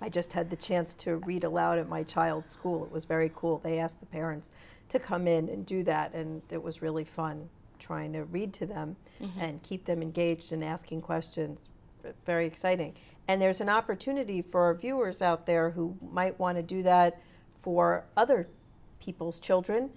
I just had the chance to read aloud at my child's school. It was very cool. They asked the parents to come in and do that, and it was really fun trying to read to them and keep them engaged and asking questions. Very exciting. And there's an opportunity for our viewers out there who might want to do that for other people's children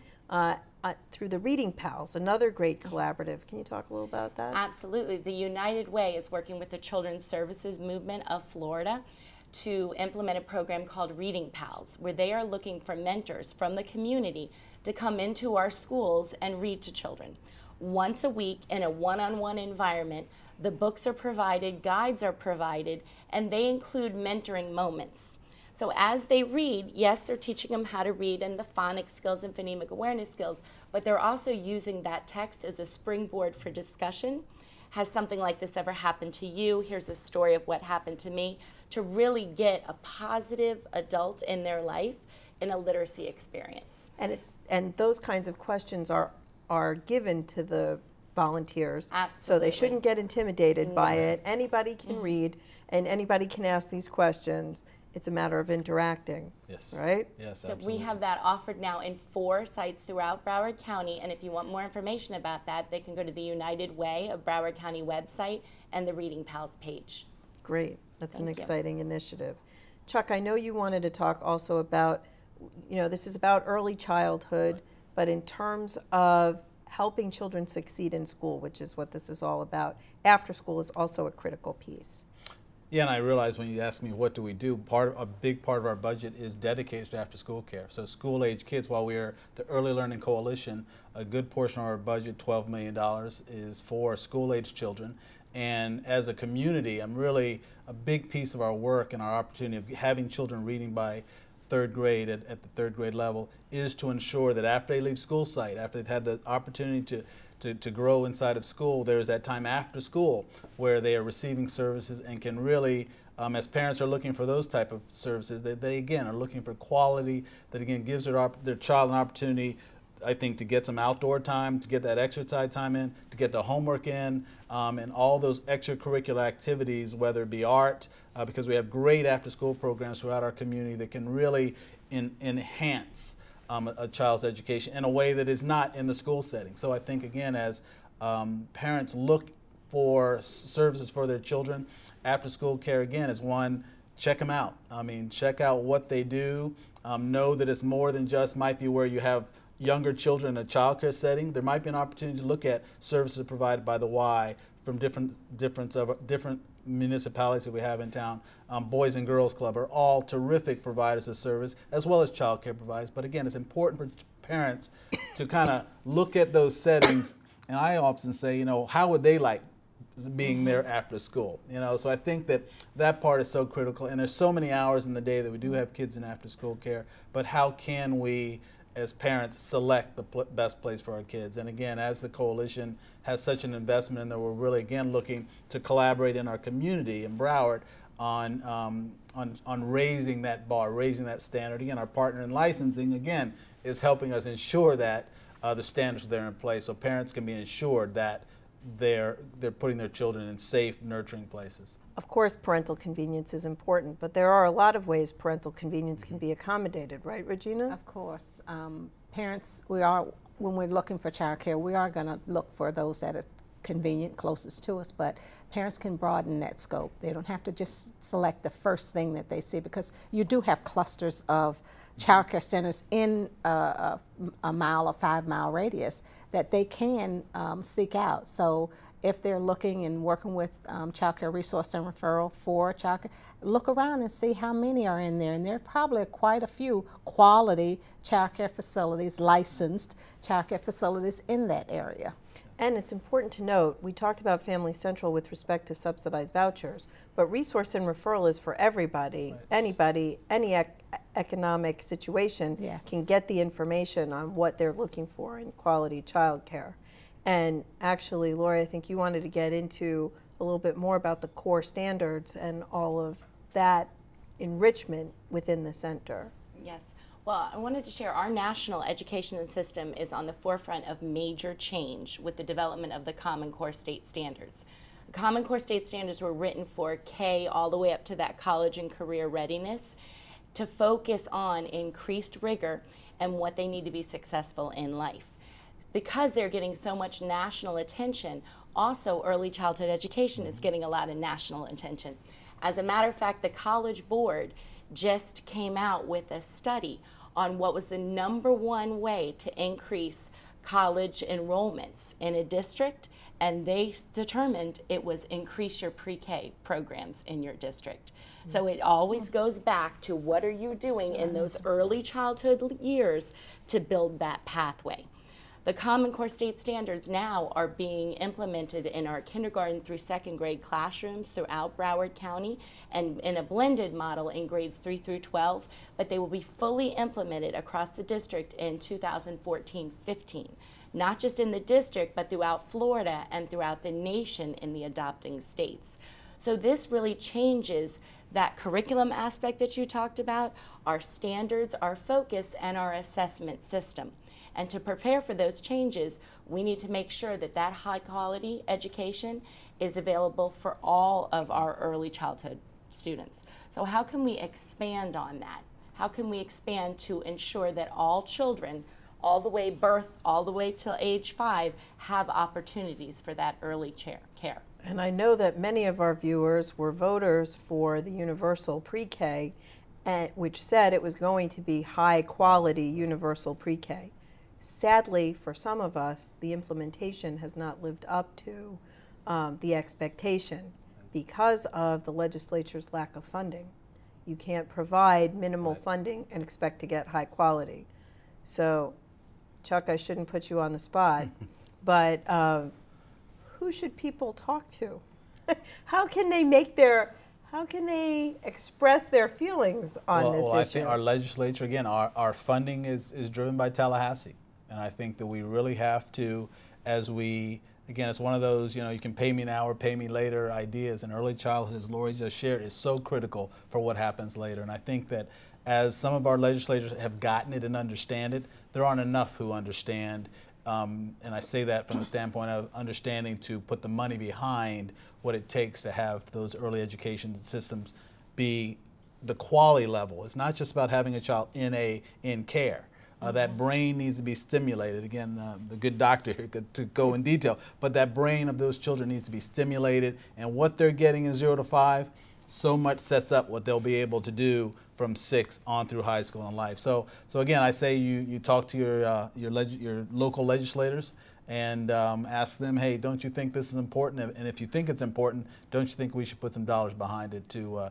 through the Reading Pals, another great collaborative. Can you talk a little about that? Absolutely. The United Way is working with the Children's Services Movement of Florida to implement a program called Reading Pals, where they are looking for mentors from the community to come into our schools and read to children. Once a week in a one-on-one environment, the books are provided, guides are provided, and they include mentoring moments. So as they read, yes, they're teaching them how to read and the phonics skills and phonemic awareness skills, but they're also using that text as a springboard for discussion. Has something like this ever happened to you? Here's a story of what happened to me, to really get a positive adult in their life in a literacy experience. And those kinds of questions are given to the volunteers. Absolutely. So they shouldn't get intimidated by it. Anybody can read and anybody can ask these questions. It's a matter of interacting, right? Yes, absolutely. So we have that offered now in 4 sites throughout Broward County, and if you want more information about that, they can go to the United Way of Broward County website and the Reading Pals page. Great. That's an exciting initiative. Chuck, I know you wanted to talk also about, this is about early childhood, but in terms of helping children succeed in school, which is what this is all about, after school is also a critical piece. Yeah, and I realize when you ask me what do we do, a big part of our budget is dedicated to after-school care. So school-age kids, while we are the Early Learning Coalition, a good portion of our budget, $12 million, is for school-age children. And as a community, a big piece of our work and our opportunity of having children reading by 3rd grade at the 3rd grade level is to ensure that after they leave school site, after they've had the opportunity to grow inside of school, there's that time after school where they are receiving services and can really, as parents are looking for those type of services, they again are looking for quality that again gives their child an opportunity, I think, to get some outdoor time, to get that exercise time in, to get the homework in, and all those extracurricular activities, whether it be art, because we have great after-school programs throughout our community that can really enhance a child's education in a way that is not in the school setting. So I think, again, as parents look for services for their children, after-school care, again, is one, check them out. Check out what they do. Know that it's more than just might be where you have younger children in a child care setting. There might be an opportunity to look at services provided by the Y from different municipalities that we have in town. Boys and Girls Club are all terrific providers of service, as well as child care providers. But again, it's important for parents to kind of look at those settings, and I often say, how would they like being there after school? So I think that part is so critical, and there's so many hours in the day that we do have kids in after school care, but how can we as parents select the best place for our kids? And again, as the coalition has such an investment in there, we're really again looking to collaborate in our community in Broward on raising that bar, raising that standard. Again, our partner in licensing again is helping us ensure that the standards are there in place, so parents can be assured that they're putting their children in safe, nurturing places. Of course, parental convenience is important, but there are a lot of ways parental convenience can be accommodated, right, Regina? Of course. Parents, when we're looking for child care, we are going to look for those that are convenient, closest to us, but parents can broaden that scope. They don't have to just select the first thing that they see, because you do have clusters of child care centers in a mile or 5-mile radius that they can seek out. So if they're looking and working with Child Care Resource and Referral for child care, look around and see how many are in there. And there are probably quite a few quality child care facilities, licensed child care facilities in that area. And it's important to note, we talked about Family Central with respect to subsidized vouchers, but resource and referral is for everybody. Right. Anybody, any economic situation can get the information on what they're looking for in quality child care. And actually, Lori, I think you wanted to get into a little bit more about the core standards and all of that enrichment within the center. Yes. Well, I wanted to share our national education system is on the forefront of major change with the development of the Common Core state standards. The Common Core State Standards were written for K all the way up to that college and career readiness, to focus on increased rigor and what they need to be successful in life. Because they're getting so much national attention, also early childhood education is getting a lot of national attention. As a matter of fact, the College Board just came out with a study on what was the #1 way to increase college enrollments in a district, and they determined it was increase your pre-K programs in your district. So it always goes back to what are you doing in those early childhood years to build that pathway. The Common Core State Standards now are being implemented in our kindergarten through 2nd grade classrooms throughout Broward County, and in a blended model in grades 3 through 12, but they will be fully implemented across the district in 2014-15. Not just in the district, but throughout Florida and throughout the nation in the adopting states. So this really changes that curriculum aspect that you talked about, our standards, our focus, and our assessment system. And to prepare for those changes, we need to make sure that that high quality education is available for all of our early childhood students. So how can we expand on that? How can we expand to ensure that all children, all the way birth, all the way till age 5, have opportunities for that early care? And I know that many of our viewers were voters for the universal pre-K, which said it was going to be high quality universal pre-K. Sadly, for some of us, the implementation has not lived up to the expectation because of the legislature's lack of funding. You can't provide minimal funding and expect to get high quality. So, Chuck, I shouldn't put you on the spot, but who should people talk to? How can they express their feelings on this issue? I think our legislature, again, our funding is driven by Tallahassee. And I think that we really have to, again, it's one of those, you can pay me now or pay me later ideas. And early childhood, as Lori just shared, is so critical for what happens later. And I think that as some of our legislators have gotten it and understand it, there aren't enough who understand. And I say that from the standpoint of understanding to put the money behind what it takes to have those early education systems be the quality level. It's not just about having a child in care. That brain needs to be stimulated. Again, the good doctor here to go in detail, but that brain of those children needs to be stimulated, and what they're getting in 0 to 5 so much sets up what they'll be able to do from 6 on through high school and life. So again, I say you talk to your local legislators and ask them, hey, don't you think this is important? And if you think it's important, don't you think we should put some dollars behind it to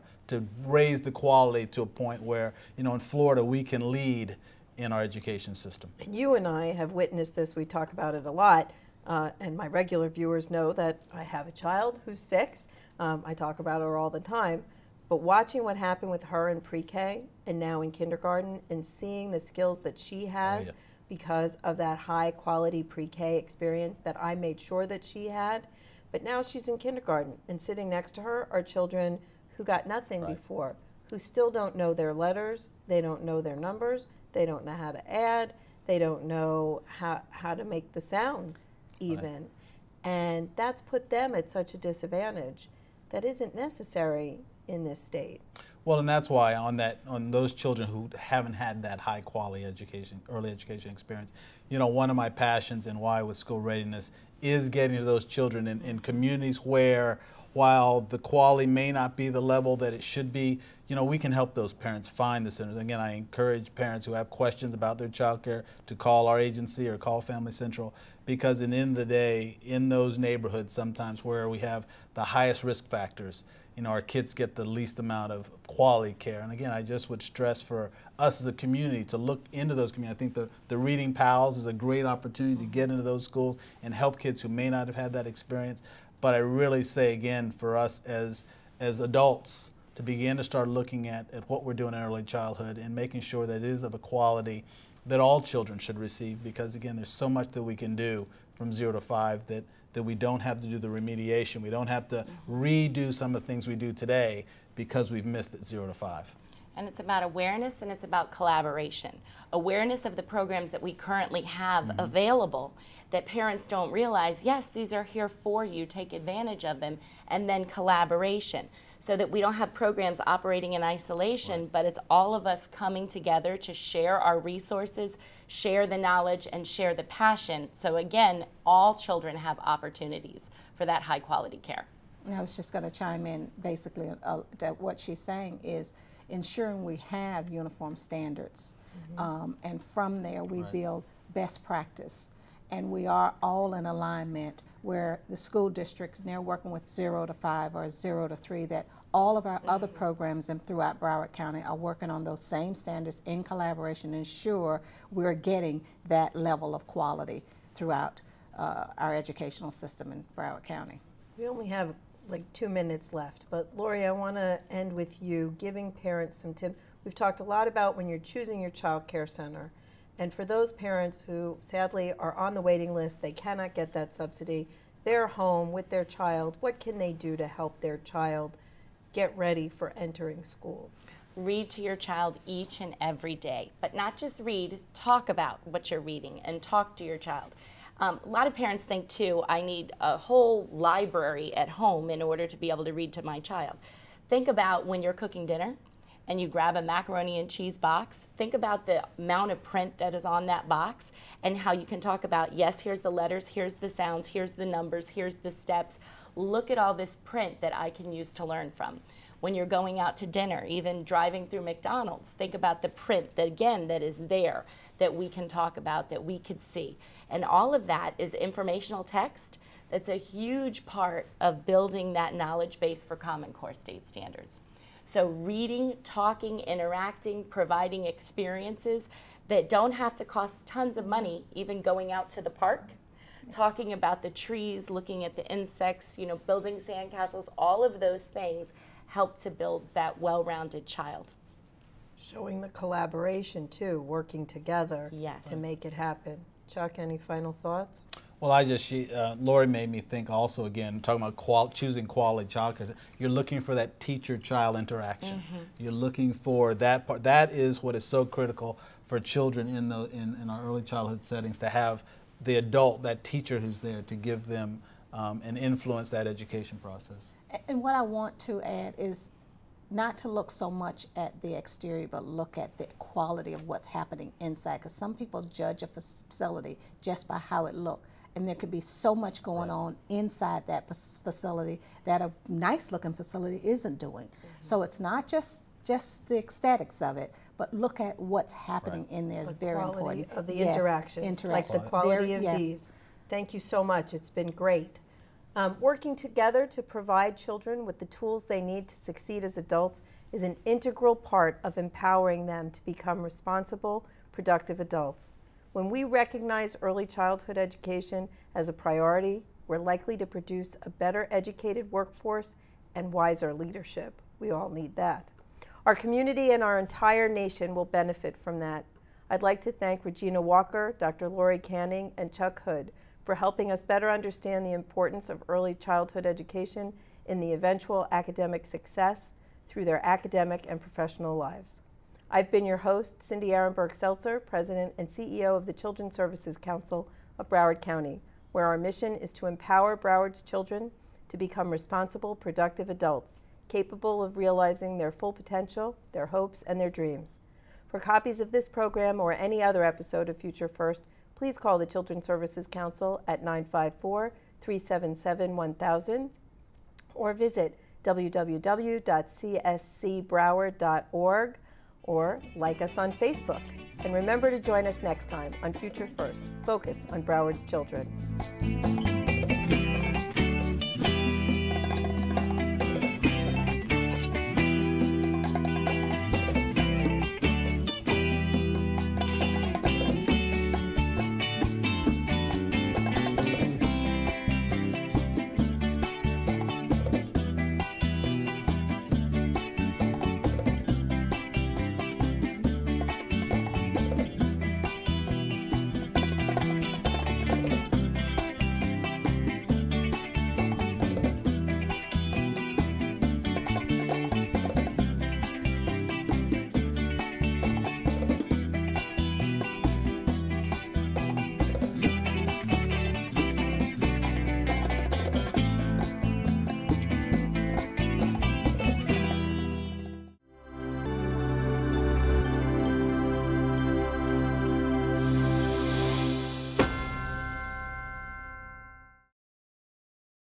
raise the quality to a point where, in Florida we can lead in our education system. And you and I have witnessed this. We talk about it a lot, and my regular viewers know that I have a child who's 6. I talk about her all the time. But watching what happened with her in pre-K and now in kindergarten and seeing the skills that she has because of that high quality pre-K experience that I made sure that she had, but now she's in kindergarten, and sitting next to her are children who got nothing before, who still don't know their letters, they don't know their numbers, they don't know how to add, they don't know how to make the sounds even. And that's put them at such a disadvantage that isn't necessary in this state. Well, and that's why on those children who haven't had that high quality education, early education experience, one of my passions and why with school readiness is getting to those children in communities where, while the quality may not be the level that it should be, we can help those parents find the centers. Again, I encourage parents who have questions about their child care to call our agency or call Family Central, because at the end of the day, in those neighborhoods sometimes where we have the highest risk factors, our kids get the least amount of quality care. And again, I just would stress for us as a community to look into those communities. I think the Reading Pals is a great opportunity to get into those schools and help kids who may not have had that experience. But I really say, again, for us as adults to begin to start looking at what we're doing in early childhood and making sure that it is of a quality that all children should receive, because, again, there's so much that we can do from 0 to 5 that we don't have to do the remediation. We don't have to redo some of the things we do today because we've missed at 0 to 5. And it's about awareness, and it's about collaboration. Awareness of the programs that we currently have available that parents don't realize, yes, these are here for you, take advantage of them, and then collaboration, so that we don't have programs operating in isolation, but it's all of us coming together to share our resources, share the knowledge, and share the passion. So again, all children have opportunities for that high quality care. And I was just going to chime in basically that what she's saying is ensuring we have uniform standards, and from there we build best practice, and we are all in alignment where the school district, and they're working with 0 to 5 or 0 to 3, that all of our other programs throughout Broward County are working on those same standards in collaboration to ensure we're getting that level of quality throughout our educational system in Broward County. We only have like 2 minutes left, but Lori, I want to end with you giving parents some tips. We've talked a lot about when you're choosing your child care center, and for those parents who sadly are on the waiting list, they cannot get that subsidy, they're home with their child, what can they do to help their child get ready for entering school? Read to your child each and every day, but not just read, talk about what you're reading and talk to your child. A lot of parents think too, I need a whole library at home in order to be able to read to my child. Think about when you're cooking dinner and you grab a macaroni and cheese box, think about the amount of print that is on that box and how you can talk about, yes, here's the letters, here's the sounds, here's the numbers, here's the steps. Look at all this print that I can use to learn from. When you're going out to dinner, even driving through McDonald's, think about the print that, again, that is there, that we can talk about, that we could see. And all of that is informational text that's a huge part of building that knowledge base for Common Core state standards. So reading, talking, interacting, providing experiences that don't have to cost tons of money, even going out to the park, talking about the trees, looking at the insects, building sandcastles, all of those things help to build that well-rounded child. Showing the collaboration too, working together Yes. to make it happen. Chuck, any final thoughts? Well, Lori made me think also, again, talking about choosing quality childcare. You're looking for that teacher-child interaction. You're looking for that part. That is what is so critical for children in our early childhood settings, to have the adult, that teacher who's there to give them and influence that education process. And what I want to add is not to look so much at the exterior, but look at the quality of what's happening inside. Because some people judge a facility just by how it looks. And there could be so much going on inside that facility that a nice-looking facility isn't doing. So it's not just the aesthetics of it, but look at what's happening in there is very important. Of the interactions, like the quality of these. Thank you so much. It's been great. Working together to provide children with the tools they need to succeed as adults is an integral part of empowering them to become responsible, productive adults. When we recognize early childhood education as a priority, we're likely to produce a better educated workforce and wiser leadership. We all need that. Our community and our entire nation will benefit from that. I'd like to thank Regina Walker, Dr. Lori Canning, and Chuck Hood for helping us better understand the importance of early childhood education in the eventual academic success through their academic and professional lives. I've been your host, Cindy Ehrenberg-Seltzer, President and CEO of the Children's Services Council of Broward County, where our mission is to empower Broward's children to become responsible, productive adults, capable of realizing their full potential, their hopes, and their dreams. For copies of this program or any other episode of Future First, please call the Children's Services Council at 954-377-1000 or visit www.cscbroward.org or like us on Facebook. And remember to join us next time on Future First, focus on Broward's children.